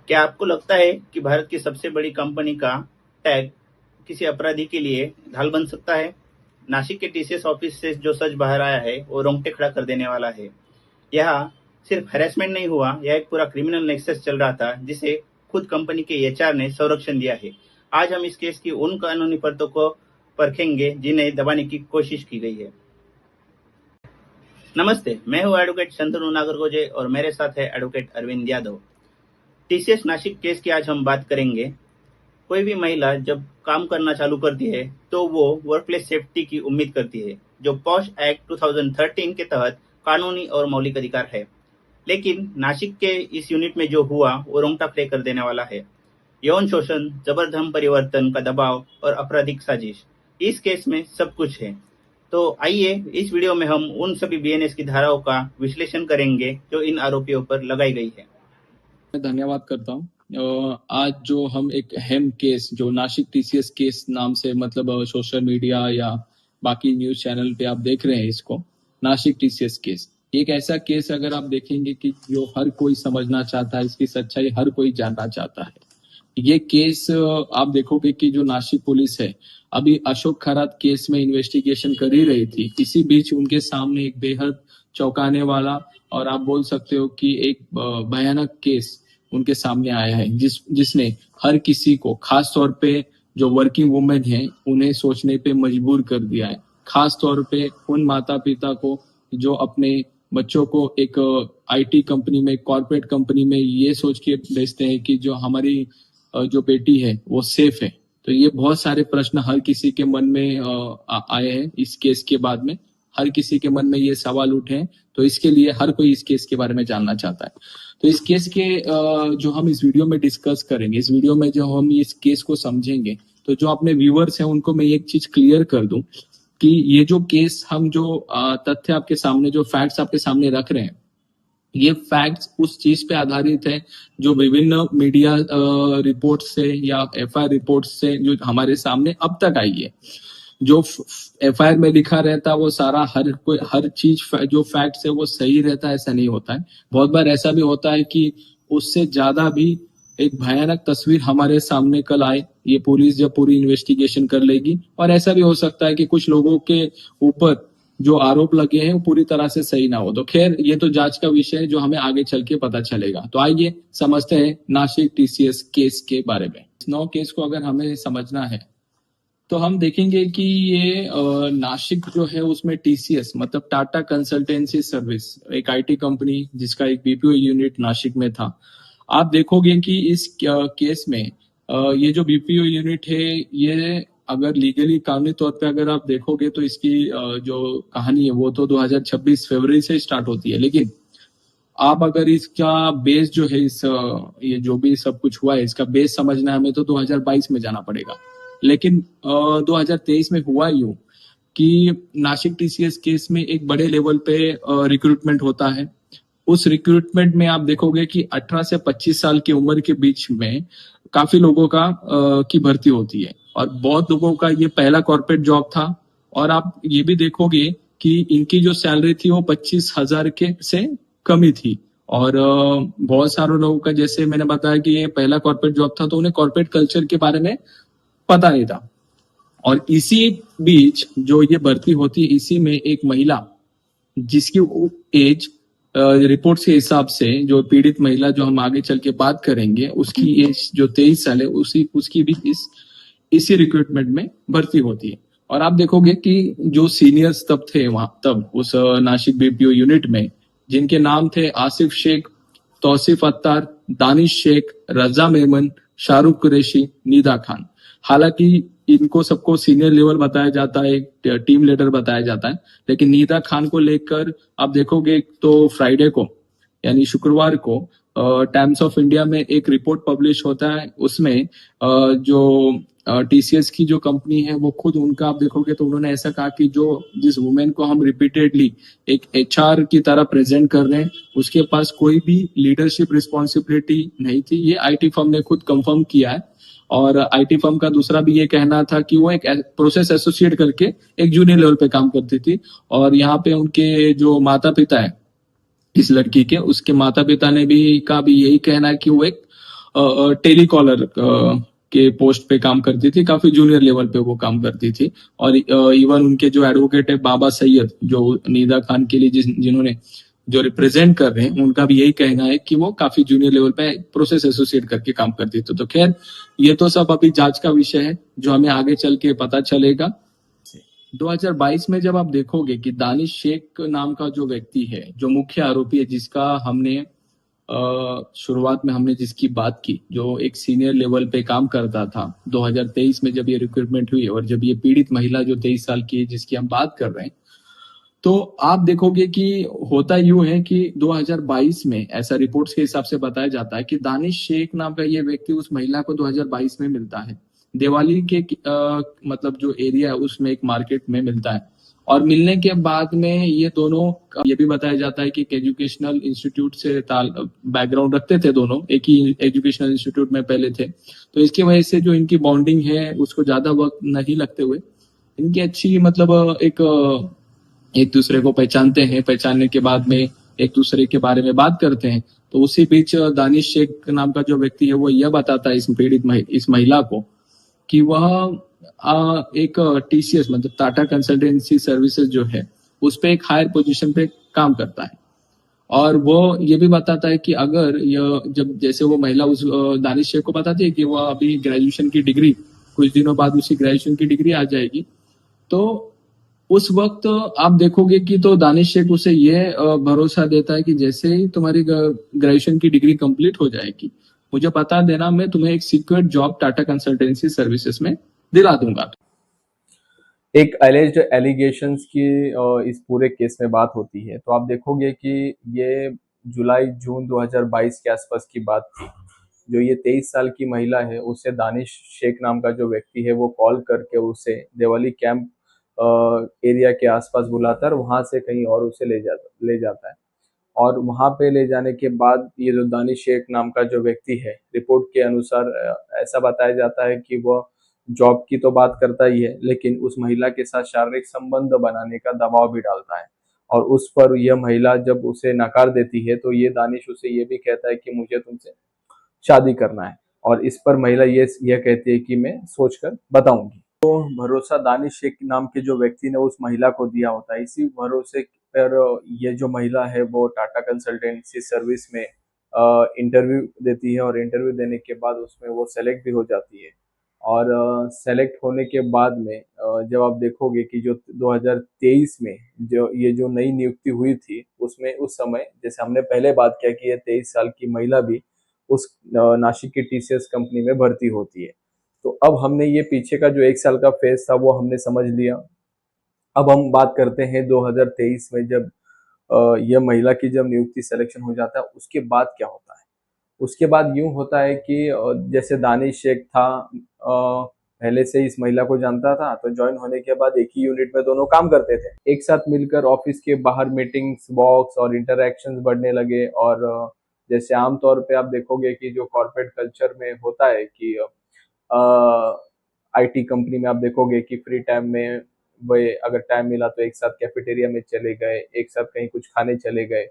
क्या आपको लगता है कि भारत की सबसे बड़ी कंपनी का टैग किसी अपराधी के लिए ढाल बन सकता है? नासिक के टीसीएस ऑफिस से जो सच बाहर आया है वो रोंगटे खड़ा कर देने वाला है। यहाँ सिर्फ हैरेसमेंट नहीं हुआ, यह एक पूरा क्रिमिनल नेक्सस चल रहा था जिसे खुद कंपनी के एचआर ने संरक्षण दिया है। आज हम इस केस की उन कानूनी परतों को परखेंगे जिन्हें दबाने की कोशिश की गई है। नमस्ते, मैं हूँ एडवोकेट शंतनु नागरगोजे और मेरे साथ है advocate Arvind Yadav. TCS Nashik case की आज हम बात करेंगे। कोई भी महिला जब काम करना चालू करती है तो वो वर्कप्लेस सेफ्टी की उम्मीद करती है, जो पॉश एक्ट 2013 के तहत कानूनी और मौलिक अधिकार है। लेकिन नासिक के इस यूनिट में जो हुआ वो रोंगटा खड़े कर देने वाला है। यौन शोषण, जबरदस्त परिवर्तन का दबाव और आपराधिक साजिश, इस केस में सब कुछ है। तो आइए इस वीडियो में हम उन सभी बीएनएस की धाराओं का विश्लेषण करेंगे जो इन आरोपियों पर लगाई गई है। धन्यवाद करता हूँ। आज जो हम एक अहम केस जो नासिक टीसीएस केस नाम से मतलब सोशल मीडिया या बाकी न्यूज चैनल पे आप देख रहे हैं, इसको नासिक टीसीएस केस एक ऐसा केस अगर आप देखेंगे कि जो हर कोई समझना चाहता है, इसकी सच्चाई हर कोई जानना चाहता है। ये केस आप देखोगे कि जो नासिक पुलिस है अभी अशोक खरात केस में इन्वेस्टिगेशन कर ही रही थी, इसी बीच उनके सामने एक बेहद चौंकाने वाला और आप बोल सकते हो कि एक भयानक केस उनके सामने आया है, जिसने हर किसी को, खास तौर पे जो वर्किंग वुमेन है उन्हें सोचने पे मजबूर कर दिया है। खास तौर पे उन माता पिता को जो अपने बच्चों को एक आईटी कंपनी में, कॉर्पोरेट कंपनी में ये सोच के भेजते हैं कि जो हमारी जो बेटी है वो सेफ है। तो ये बहुत सारे प्रश्न हर किसी के मन में आए हैं। इस केस के बाद में हर किसी के मन में ये सवाल उठे हैं, तो इसके लिए हर कोई इस केस के बारे में जानना चाहता है। तो इस केस के जो हम इस वीडियो में डिस्कस करेंगे, इस वीडियो में जो हम इस केस को समझेंगे, तो जो अपने व्यूअर्स हैं उनको मैं एक चीज क्लियर कर दूं कि ये जो केस हम जो तथ्य आपके सामने, जो फैक्ट्स आपके सामने रख रहे हैं, ये फैक्ट्स उस चीज पे आधारित है जो विभिन्न मीडिया रिपोर्ट से या एफआईआर रिपोर्ट से जो हमारे सामने अब तक आई है। जो एफआईआर में लिखा रहता है वो सारा हर चीज जो फैक्ट्स है वो सही रहता है, ऐसा नहीं होता है। बहुत बार ऐसा भी होता है कि उससे ज्यादा भी एक भयानक तस्वीर हमारे सामने कल आए, ये पुलिस जब पूरी इन्वेस्टिगेशन कर लेगी। और ऐसा भी हो सकता है कि कुछ लोगों के ऊपर जो आरोप लगे हैं वो पूरी तरह से सही ना हो। तो खैर ये तो जांच का विषय है जो हमें आगे चल के पता चलेगा। तो आइए समझते हैं नासिक टीसीएस केस के बारे में। इस नौ केस को अगर हमें समझना है तो हम देखेंगे कि ये नासिक जो है उसमें टीसीएस मतलब टाटा कंसल्टेंसी सर्विस, एक आईटी कंपनी जिसका एक बीपीओ यूनिट नासिक में था। आप देखोगे कि इस केस में ये जो बीपीओ यूनिट है, ये अगर लीगली कानूनी तौर पे अगर आप देखोगे तो इसकी जो कहानी है वो तो 2026 फरवरी से स्टार्ट होती है। लेकिन आप अगर इसका बेस जो है, इस ये जो भी सब कुछ हुआ है इसका बेस समझना है हमें तो 2022 में जाना पड़ेगा। लेकिन 2023 में हुआ यूं कि नासिक टीसीएस केस में एक बड़े लेवल पे रिक्रूटमेंट होता है। उस रिक्रूटमेंट में आप देखोगे कि 18 से 25 साल की उम्र के बीच में काफी लोगों का की भर्ती होती है और बहुत लोगों का ये पहला कॉर्पोरेट जॉब था। और आप ये भी देखोगे कि इनकी जो सैलरी थी वो 25,000 के से कम ही थी। और बहुत सारे लोगों का, जैसे मैंने बताया कि ये पहला कॉर्पोरेट जॉब था, तो उन्हें कॉर्पोरेट कल्चर के बारे में पता नहीं था। और इसी बीच जो ये भर्ती होती है, इसी में एक महिला जिसकी एज रिपोर्ट के हिसाब से, जो पीड़ित महिला जो हम आगे चल के बात करेंगे, उसकी एज जो 23 साल है, उसकी भी इसी रिक्रूटमेंट में भर्ती होती है। और आप देखोगे कि जो सीनियर्स तब थे वहां, तब उस नासिक बीपीओ यूनिट में, जिनके नाम थे आसिफ शेख, तौसीफ अत्तार, दानिश शेख, रजा मेमन, शाहरुख कुरैशी, निदा खान। हालांकि इनको सबको सीनियर लेवल बताया जाता है, एक टीम लीडर बताया जाता है। लेकिन निदा खान को लेकर आप देखोगे तो फ्राइडे को यानी शुक्रवार को टाइम्स ऑफ इंडिया में एक रिपोर्ट पब्लिश होता है। उसमें जो टीसीएस की जो कंपनी है वो खुद, उनका आप देखोगे तो उन्होंने ऐसा कहा कि जो जिस वुमेन को हम रिपीटेडली एक एचआर की तरह प्रेजेंट कर रहे हैं, उसके पास कोई भी लीडरशिप रिस्पॉन्सिबिलिटी नहीं थी। ये आईटी फर्म ने खुद कंफर्म किया है। और आईटी फर्म का दूसरा भी ये कहना था कि वो एक प्रोसेस एसोसिएट करके एक जूनियर लेवल पे काम करती थी। और यहाँ पे उनके जो माता पिता है इस लड़की के, उसके माता पिता ने भी का भी यही कहना है कि वो एक टेलीकॉलर के पोस्ट पे काम करती थी, काफी जूनियर लेवल पे वो काम करती थी। और इवन उनके जो एडवोकेट है बाबा सैयद, जो निदा खान के लिए जिन्होंने जो रिप्रेजेंट कर रहे हैं, उनका भी यही कहना है कि वो काफी जूनियर लेवल पे प्रोसेस एसोसिएट करके काम करती थी। तो खैर ये तो सब अभी जांच का विषय है, जो हमें आगे चल के पता चलेगा। 2022 में जब आप देखोगे कि दानिश शेख नाम का जो व्यक्ति है, जो मुख्य आरोपी है, जिसका हमने शुरुआत में हमने जिसकी बात की, जो एक सीनियर लेवल पे काम करता था 2023 में जब ये रिक्रूटमेंट हुई, और जब ये पीड़ित महिला जो 23 साल की है जिसकी हम बात कर रहे हैं, तो आप देखोगे कि होता यूं है कि 2022 में ऐसा रिपोर्ट्स के हिसाब से बताया जाता है कि दानिश शेख नाम का ये व्यक्ति उस महिला को 2022 में मिलता है, दिवाली के मतलब जो एरिया है उसमें एक मार्केट में मिलता है। और मिलने के बाद में ये दोनों, ये भी बताया जाता है कि एजुकेशनल इंस्टीट्यूट से बैकग्राउंड रखते थे, दोनों एक ही एजुकेशनल इंस्टीट्यूट में पहले थे। तो इसकी वजह से जो इनकी बॉन्डिंग है उसको ज्यादा वक्त नहीं लगते हुए इनकी अच्छी मतलब एक दूसरे को पहचानते हैं, पहचानने के बाद में एक दूसरे के बारे में बात करते हैं। तो उसी बीच दानिश शेख नाम का जो व्यक्ति है वो यह बताता है इस महिला को कि वह एक टीसीएस मतलब टाटा कंसल्टेंसी सर्विसेज जो है उस पे एक हायर पोजीशन पे काम करता है। और वो ये भी बताता है कि अगर यह जब जैसे वो महिला उस दानिश शेख को बताती है कि वह अभी ग्रेजुएशन की डिग्री, कुछ दिनों बाद उसी ग्रेजुएशन की डिग्री आ जाएगी, तो उस वक्त आप देखोगे कि तो दानिश शेख उसे यह भरोसा देता है कि जैसे ही तुम्हारी ग्रेजुएशन की डिग्री कंप्लीट हो जाएगी, मुझे बता देना, मैं तुम्हें एक secure job Tata consultancy services में दिला दूंगा। एक एलिज्ड एलिगेशंस की इस पूरे केस में बात होती है, तो आप देखोगे कि ये जुलाई जून 2022 के आसपास की बात थी। जो ये 23 साल की महिला है, उसे दानिश शेख नाम का जो व्यक्ति है वो कॉल करके उसे देवाली कैंप एरिया के आसपास बुलाता है और वहां से कहीं और उसे ले जाता है। और वहां पे ले जाने के बाद ये जो दानिश शेख नाम का जो व्यक्ति है, रिपोर्ट के अनुसार ऐसा बताया जाता है कि वह जॉब की तो बात करता ही है, लेकिन उस महिला के साथ शारीरिक संबंध बनाने का दबाव भी डालता है। और उस पर यह महिला जब उसे नकार देती है तो ये दानिश उसे ये भी कहता है कि मुझे तुमसे शादी करना है। और इस पर महिला ये कहती है कि मैं सोचकर बताऊंगी। तो भरोसा दानिश शेख नाम के जो व्यक्ति ने उस महिला को दिया होता है, इसी भरोसे पर ये जो महिला है वो टाटा कंसल्टेंसी सर्विस में इंटरव्यू देती है, और इंटरव्यू देने के बाद उसमें वो सेलेक्ट भी हो जाती है। और सेलेक्ट होने के बाद में जब आप देखोगे कि जो 2023 में जो नई नियुक्ति हुई थी, उसमें उस समय जैसे हमने पहले बात किया कि ये 23 साल की महिला भी उस नासिक की टीसीएस कंपनी में भर्ती होती है। तो अब हमने ये पीछे का जो 1 साल का फेज था वो हमने समझ लिया। अब हम बात करते हैं 2023 में जब यह महिला की जब नियुक्ति सिलेक्शन हो जाता है, उसके बाद क्या होता है। उसके बाद यूं होता है कि जैसे दानिश शेख था, पहले से इस महिला को जानता था, तो ज्वाइन होने के बाद एक ही यूनिट में दोनों काम करते थे, एक साथ मिलकर ऑफिस के बाहर मीटिंग्स, वॉक्स और इंटरैक्शंस बढ़ने लगे। और जैसे आमतौर पे आप देखोगे कि जो कॉर्पोरेट कल्चर में होता है कि आईटी कंपनी में आप देखोगे कि फ्री टाइम में वे अगर टाइम मिला तो एक साथ कैफेटेरिया में चले गए, एक साथ कहीं कुछ खाने चले गए,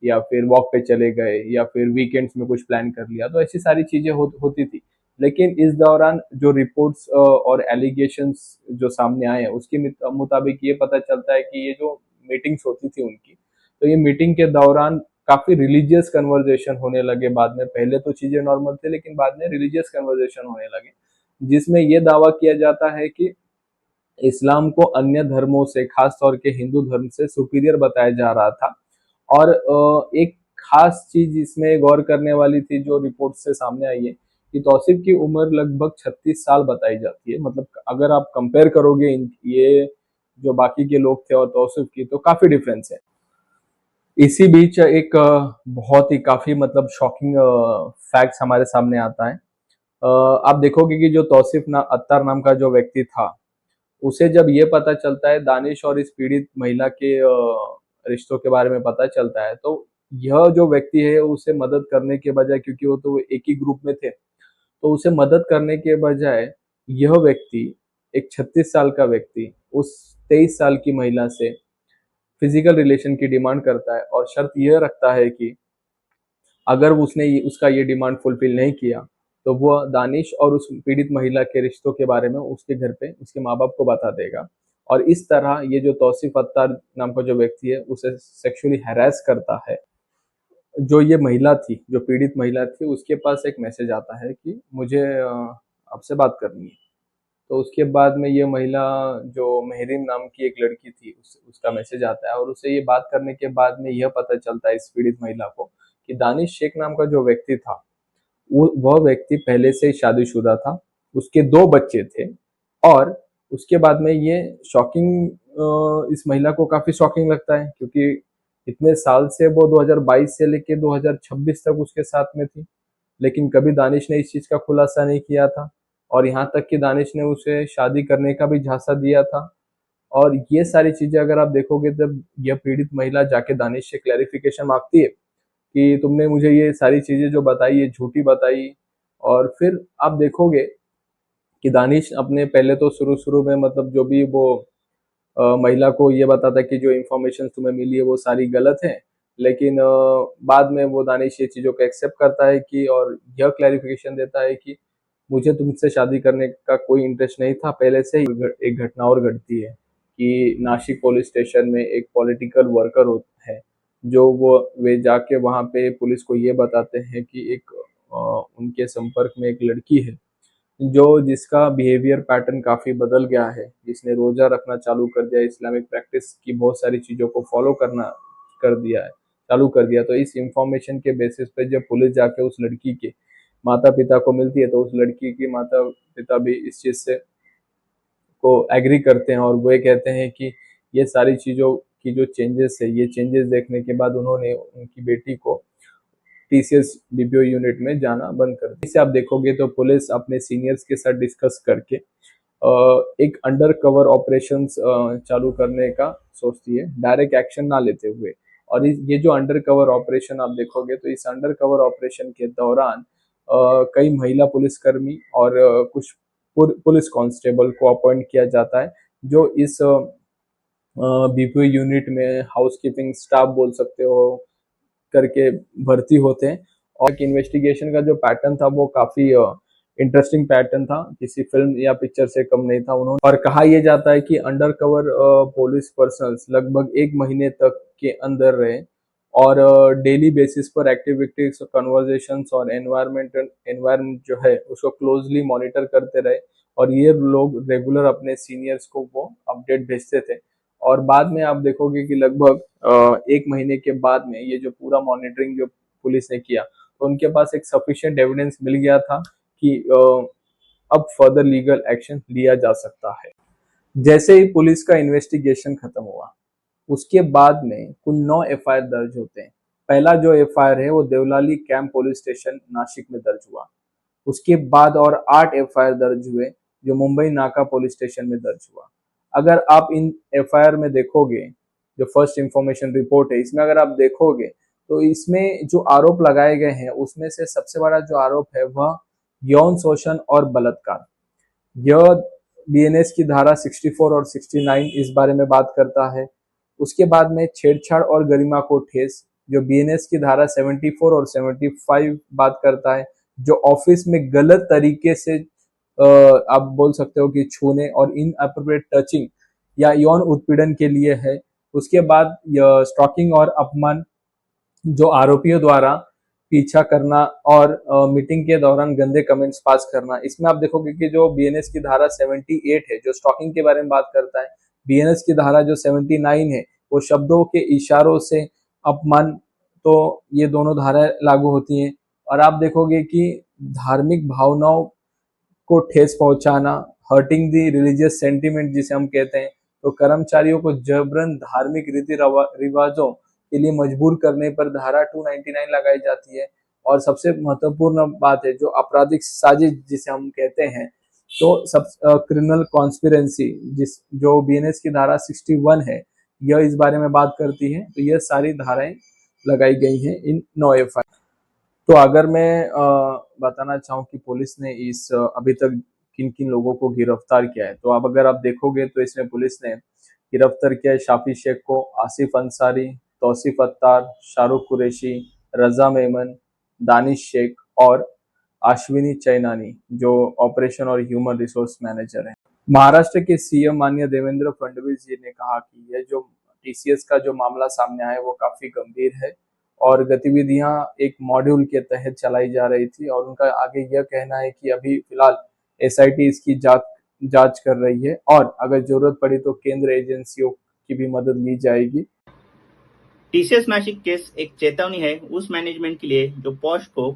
या फिर वॉक पे चले गए, या फिर वीकेंड्स में कुछ प्लान कर लिया। तो ऐसी सारी चीजें होती थी। लेकिन इस दौरान जो रिपोर्ट्स और एलिगेशंस जो सामने आए हैं उसके मुताबिक ये पता चलता है कि ये जो मीटिंग्स होती थी उनकी, तो ये मीटिंग के दौरान काफी रिलीजियस कन्वर्जेशन होने लगे। बाद में पहले तो चीजें नॉर्मल थे, लेकिन बाद में रिलीजियस कन्वर्जेशन होने लगे, जिसमें ये दावा किया जाता है कि इस्लाम को अन्य धर्मों से, खास तौर के हिंदू धर्म से सुपीरियर बताया जा रहा था। और एक खास चीज इसमें गौर करने वाली थी जो रिपोर्ट से सामने आई है कि तौसीफ की उम्र लगभग 36 साल बताई जाती है। मतलब अगर आप कंपेयर करोगे ये जो बाकी के लोग थे और तौसीफ की, तो काफी डिफरेंस है। इसी बीच एक बहुत ही काफी मतलब शॉकिंग फैक्ट्स हमारे सामने आता है। आप देखोगे कि जो तौसीफ अत्तार नाम का जो व्यक्ति था, उसे जब ये पता चलता है दानिश और इस पीड़ित महिला के रिश्तों के बारे में पता चलता है, तो यह जो व्यक्ति है उसे मदद करने के बजाय, क्योंकि वो तो एक ही ग्रुप में थे, तो उसे मदद करने के बजाय यह व्यक्ति, एक 36 साल का व्यक्ति, उस 23 साल की महिला से फिजिकल रिलेशन की डिमांड करता है। और शर्त यह रखता है कि अगर उसने उसका ये डिमांड फुलफिल नहीं किया तो वो दानिश और उस पीड़ित महिला के रिश्तों के बारे में उसके घर पे उसके माँ बाप को बता देगा। और इस तरह ये जो तौसीफ अत्तार नाम का जो व्यक्ति है उसे सेक्सुअली हैरेस करता है। जो ये महिला थी, जो पीड़ित महिला थी, उसके पास एक मैसेज आता है कि मुझे आपसे बात करनी है। तो उसके बाद में ये महिला, जो मेहरीन नाम की एक लड़की थी, उसका मैसेज आता है और उसे ये बात करने के बाद में यह पता चलता है इस पीड़ित महिला को कि दानिश शेख नाम का जो व्यक्ति था, वह व्यक्ति पहले से ही शादीशुदा था, उसके 2 बच्चे थे। और उसके बाद में ये शॉकिंग, इस महिला को काफी शॉकिंग लगता है क्योंकि इतने साल से वो 2022 से लेके 2026 तक उसके साथ में थी, लेकिन कभी दानिश ने इस चीज का खुलासा नहीं किया था। और यहाँ तक कि दानिश ने उसे शादी करने का भी झांसा दिया था। और ये सारी चीजें अगर आप देखोगे, जब यह पीड़ित महिला जाके दानिश से क्लैरिफिकेशन मांगती है कि तुमने मुझे ये सारी चीजें जो बताई ये झूठी बताई, और फिर आप देखोगे कि दानिश अपने पहले तो शुरू शुरू में मतलब जो भी वो महिला को ये बताता है कि जो इन्फॉर्मेशन तुम्हें मिली है वो सारी गलत है, लेकिन बाद में वो दानिश ये चीजों को एक्सेप्ट करता है कि, और यह क्लैरिफिकेशन देता है कि मुझे तुमसे शादी करने का कोई इंटरेस्ट नहीं था पहले से ही। एक घटना और घटती है कि नासिक पुलिस स्टेशन में एक पॉलिटिकल वर्कर होता है, जो वे जाके वहां पे पुलिस को ये बताते हैं कि एक उनके संपर्क में एक लड़की है जो जिसका बिहेवियर पैटर्न काफी बदल गया है, जिसने रोजा रखना चालू कर दिया, इस्लामिक प्रैक्टिस की बहुत सारी चीजों को फॉलो करना कर दिया है, चालू कर दिया। तो इस इंफॉर्मेशन के बेसिस पे जब पुलिस जाके उस लड़की के माता पिता को मिलती है, तो उस लड़की की माता पिता भी इस चीज से को एग्री करते हैं और वो ये कहते हैं कि ये सारी चीजों की जो चेंजेस है, ये चेंजेस देखने के बाद उन्होंने उनकी बेटी को टीसीएस बीपीओ यूनिट में जाना बंद कर दिया। इसे आप देखोगे तो पुलिस अपने सीनियर्स के साथ डिस्कस करके एक अंडर कवर ऑपरेशन चालू करने का सोचती है, डायरेक्ट एक्शन ना लेते हुए। और ये जो अंडर कवर ऑपरेशन आप देखोगे तो इस अंडर कवर ऑपरेशन के दौरान कई महिला पुलिसकर्मी और कुछ पुलिस कांस्टेबल को अपॉइंट किया जाता है, जो इस बीपीओ यूनिट में हाउसकीपिंग स्टाफ बोल सकते हो करके भर्ती होते हैं। और इन्वेस्टिगेशन का जो पैटर्न था वो काफी इंटरेस्टिंग पैटर्न था, किसी फिल्म या पिक्चर से कम नहीं था। उन्होंने, और कहा यह जाता है कि अंडर कवर पुलिस पर्सनस लगभग 1 महीने तक के अंदर रहे और डेली बेसिस पर एक्टिविटीज, कन्वर्जेशंस और एनवायरमेंट जो है उसको क्लोजली मॉनिटर करते रहे। और ये लोग रेगुलर अपने सीनियर्स को वो अपडेट भेजते थे। और बाद में आप देखोगे कि लगभग 1 महीने के बाद में ये जो पूरा मॉनिटरिंग जो पुलिस ने किया, तो उनके पास एक सफिशिएंट एविडेंस मिल गया था कि अब फर्दर लीगल एक्शन लिया जा सकता है। जैसे ही पुलिस का इन्वेस्टिगेशन खत्म हुआ, उसके बाद में कुल 9 एफआईआर दर्ज होते हैं। पहला जो एफआईआर है वो Devlali camp police station Nashik में दर्ज हुआ। उसके बाद और 8 एफआईआर दर्ज हुए जो मुंबई नाका पुलिस स्टेशन में दर्ज हुआ। अगर आप इन एफआईआर में देखोगे, जो फर्स्ट इंफॉर्मेशन रिपोर्ट है, इसमें अगर आप देखोगे तो इसमें जो आरोप लगाए गए हैं उसमें से सबसे बड़ा जो आरोप है वह यौन शोषण और बलात्कार। यह बीएनएस की धारा 64 और 69 इस बारे में बात करता है। उसके बाद में छेड़छाड़ और गरिमा को ठेस, जो बीएनएस की धारा 74 और 75 बात करता है, जो ऑफिस में गलत तरीके से आप बोल सकते हो कि छूने और इनअप्रोप्रिएट टचिंग या यौन उत्पीड़न के लिए है। उसके बाद स्टॉकिंग और अपमान, जो आरोपियों द्वारा पीछा करना और मीटिंग के दौरान गंदे कमेंट्स पास करना। इसमें आप देखोगे कि जो बीएनएस की धारा 78 है जो स्टॉकिंग के बारे में बात करता है, बीएनएस की धारा जो 79 है वो शब्दों के इशारों से अपमान, तो ये दोनों धाराएं लागू होती हैं। और आप देखोगे कि धार्मिक भावनाओं को ठेस पहुंचाना, हर्टिंग दी रिलीजियस सेंटिमेंट जिसे हम कहते हैं, तो कर्मचारियों को जबरन धार्मिक रीति रिवाजों के लिए मजबूर करने पर धारा 299 लगाई जाती है। और सबसे महत्वपूर्ण बात है जो आपराधिक साजिश जिसे हम कहते हैं, तो सब क्रिमिनल कॉन्स्पिरेंसी जिस जो बीएनएस की धारा 61 है यह इस बारे में बात करती है। तो यह सारी धाराएं लगाई गई हैं इन 9 एफआईआर। तो अगर मैं बताना चाहूँ कि पुलिस ने इस अभी तक किन किन लोगों को गिरफ्तार किया है, तो अब अगर आप देखोगे तो इसमें पुलिस ने गिरफ्तार किया है शाफी शेख को, आसिफ अंसारी, तौसीफ अत्तार, शाहरुख कुरैशी, रजा मेमन, दानिश शेख और अश्विनी चैनानी, जो ऑपरेशन और ह्यूमन रिसोर्स मैनेजर है। महाराष्ट्र के सीएम माननीय देवेंद्र फडणवीस जी ने कहा कि यह जो टीसीएस का जो मामला सामने आया है वो काफी गंभीर है और गतिविधियां एक मॉड्यूल के तहत चलाई जा रही थी, और उनका आगे यह कहना है कि अभी फिलहाल एसआईटी इसकी जांच कर रही है और अगर जरूरत पड़ी तो केंद्र एजेंसियों की भी मदद ली जाएगी। टीसीएस नासिक केस एक चेतावनी है उस मैनेजमेंट के लिए जो पॉश को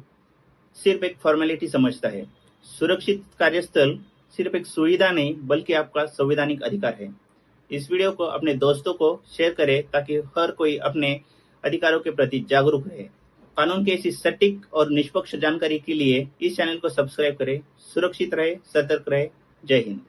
सिर्फ एक फॉर्मेलिटी समझता है। सुरक्षित कार्यस्थल सिर्फ एक सुविधा नहीं बल्कि आपका संवैधानिक अधिकार है। इस वीडियो को अपने दोस्तों को शेयर करें ताकि हर कोई अपने अधिकारों के प्रति जागरूक रहे। कानून की ऐसी सटीक और निष्पक्ष जानकारी के लिए इस चैनल को सब्सक्राइब करें। सुरक्षित रहे, सतर्क रहे। जय हिंद।